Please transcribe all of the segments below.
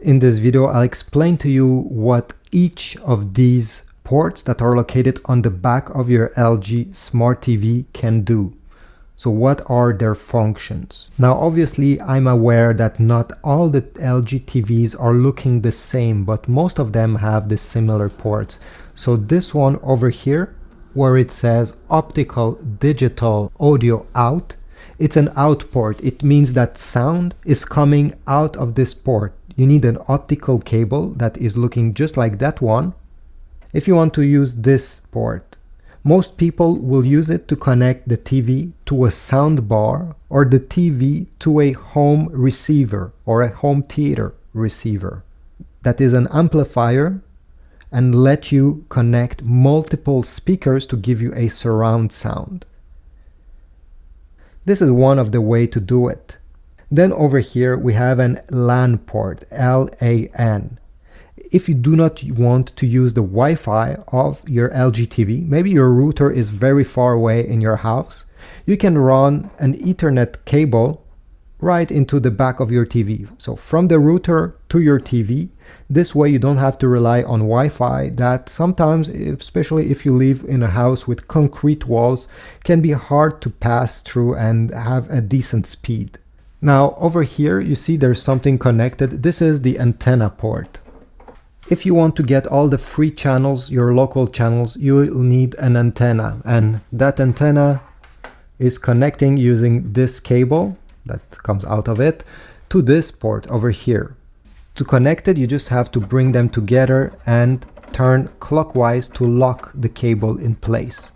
In this video, I'll explain to you what each of these ports that are located on the back of your LG Smart TV can do. So what are their functions? Now, obviously, I'm aware that not all the LG TVs are looking the same, but most of them have the similar ports. So this one over here, where it says optical digital audio out, it's an out port. It means that sound is coming out of this port. You need an optical cable that is looking just like that one if you want to use this port. Most people will use it to connect the TV to a sound bar or the TV to a home receiver or a home theater receiver. That is an amplifier and let you connect multiple speakers to give you a surround sound. This is one of the way to do it. Then over here we have an LAN port, LAN. If you do not want to use the Wi-Fi of your LG TV, maybe your router is very far away in your house, you can run an Ethernet cable right into the back of your TV. So from the router to your TV, this way you don't have to rely on Wi-Fi that sometimes, especially if you live in a house with concrete walls, can be hard to pass through and have a decent speed. Now over here you see there's something connected. This is the antenna port. If you want to get all the free channels, your local channels, you will need an antenna, and that antenna is connecting using this cable that comes out of it to this port over here. To connect it, you just have to bring them together and turn clockwise to lock the cable in place.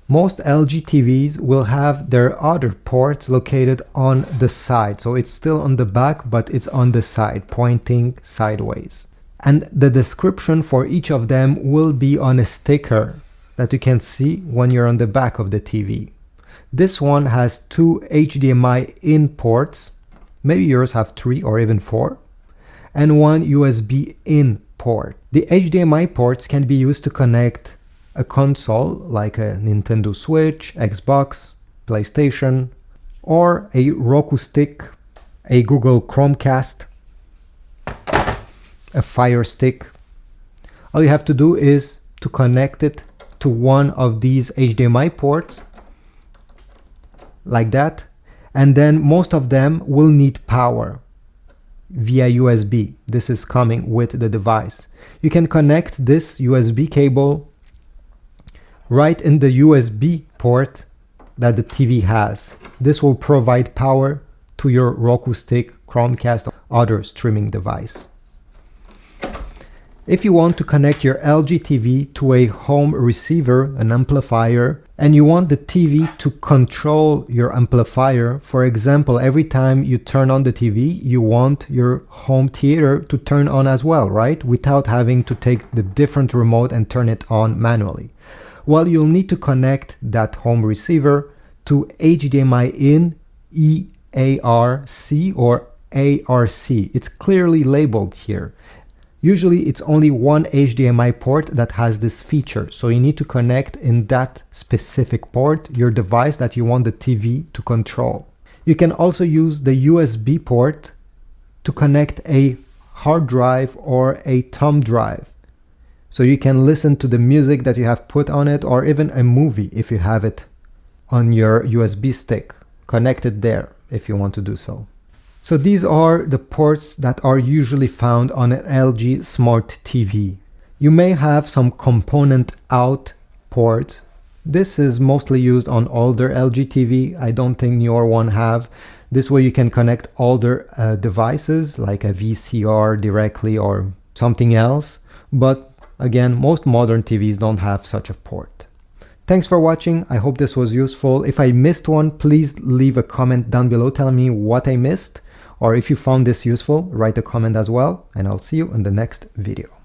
Most LG TVs will have their other ports located on the side. So it's still on the back, but it's on the side, pointing sideways. And the description for each of them will be on a sticker that you can see when you're on the back of the TV. This one has 2 HDMI in ports. Maybe yours have 3 or even 4. And 1 USB in port. The HDMI ports can be used to connect a console like a Nintendo Switch, Xbox, PlayStation, or a Roku stick, a Google Chromecast, a Fire Stick. All you have to do is to connect it to one of these HDMI ports like that, and then most of them will need power via USB. This is coming with the device. You can connect this USB cable right in the USB port that the TV has. This will provide power to your Roku stick, Chromecast, or other streaming device. If you want to connect your LG TV to a home receiver, an amplifier, and you want the TV to control your amplifier, for example, every time you turn on the TV, you want your home theater to turn on as well, right? Without having to take the different remote and turn it on manually. Well, you'll need to connect that home receiver to HDMI in EARC or ARC. It's clearly labeled here. Usually it's only one HDMI port that has this feature, so you need to connect in that specific port your device that you want the TV to control. You can also use the USB port to connect a hard drive or a thumb drive. So you can listen to the music that you have put on it, or even a movie if you have it on your USB stick. Connect it there if you want to do so. So these are the ports that are usually found on an LG Smart TV. You may have some component out ports. This is mostly used on older LG TV. I don't think newer one have. This way you can connect older devices like a VCR directly or something else. But again, most modern TVs don't have such a port. Thanks for watching. I hope this was useful. If I missed one, please leave a comment down below telling me what I missed. Or if you found this useful, write a comment as well, and I'll see you in the next video.